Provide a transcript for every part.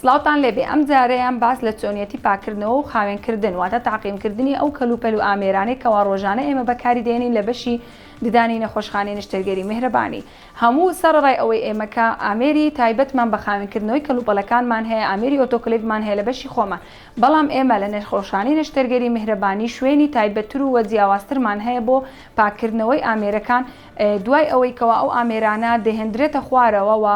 سلااوتان لێبێ ئەم جارەیان باس لە چۆنیەتی پاکردنەوە و خاوێنکردن واتە تاقیمکردنی ئەو کەلوپەل و ئامێرانەی کەوا ڕۆژانە ئێمە بەکاری دێنین لە بەشی ددانی نەخۆشخانەی نیشتەرگەری میهرەبانی. هەموو سەرڕای ئەوەی ئێمەکە ئامێری تایبەتمان بە خاوێنکردنەوەی کەلوپەلەکانمان هەیە، ئامێری ئۆتۆکلیڤمان هەیە لە بەشی خۆمان، بەڵام ئێمە لە نەخۆشخانەی نیشتەرگەری میهرەبانی شوێنی تایبەتتر و وەجیاوازترمان هەیە بۆ پاکردنەوەی ئامێرەکان دوای ئەوەی کەوا ئەو ئامێرانە دەهێنرێتە خوارەوە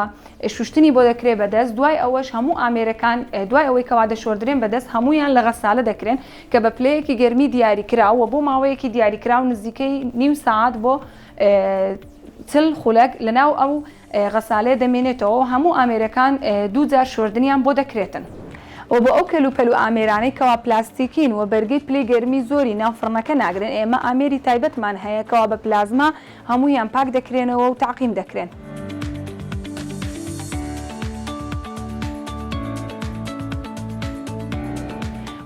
شوشتنی بۆ دەکرێت بەدەست، دوای ئەوەش هەموو ئامێرەکان دوای ئەوەی کەوا دەشۆردرێن بەدەست هەمویان لە غەسالە دەکرێن کە بە پلەیەکی گەرمی دیاریکراوە بۆ ماوەیەکی دیاریکراو نزیکەی نیم ساعت بۆ چل خولەک لەناو ئەو غەسالەیە دەمێنێتەوە هەموو ئامێرەکان دوو جار شۆردنیان بۆ دەکرێتن. و بۆ ئەو کەلوپەل و ئامێرانەی کەوا پلاستیکین و بەرگەی پلەی گەرمی زۆری ناو فڕنەکە ناگرن، ئێمە ئامێری تایبەتمان هەیە کەوا بە پلازما هەمویان پاک دەکرێنەوە و تاقیم دەکرێن.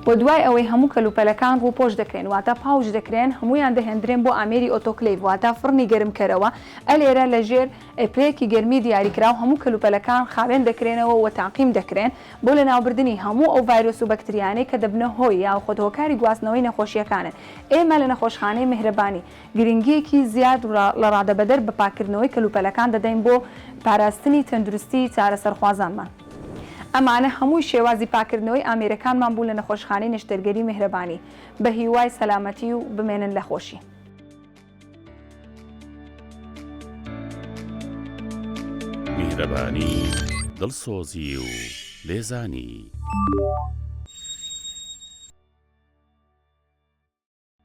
و دوای ئەوەی هەموو کەلوپەلەکان ڕووپۆش دەکرێن واتە پاوچ دەکرێن، هەمویان دەهێنرێن بۆ ئامێری ئۆتۆکلیڤ واتە فڕنی گەرمکەرەوە. ئەلێرە لەژێر پلەیەکی گەرمی دیاریکراو هەموو کەلوپەلەکان خاوێن دەکرێنەوە و تاقیم دەکرێن بۆ لەناوبردننی هەموو ئەو ڤایرۆس و بەکتریانەی کە دەبنە هۆی یا خۆتۆکاری گواستنەوەی نەخۆشیەکانن. ئێمە لە نەخۆشخانەی میهرەبانی گرنگیەکی زیاد لە ڕادەبەدەر بە پاکردنەوەی کەلوپەلەکان دەدەین بۆ پاراستنی تەندروستی چارەسەرخوازانمان. ئەمانە هەمووی شێوازی پاکردنەوەی ئامێرەکانمان بوو لە نەخۆشخانەی نیشتەرگەری میهرەبانی بە هیوای سەلامەتی و بمێنن لە خۆشی. میهرەبانی دڵسۆزی و لێزانی.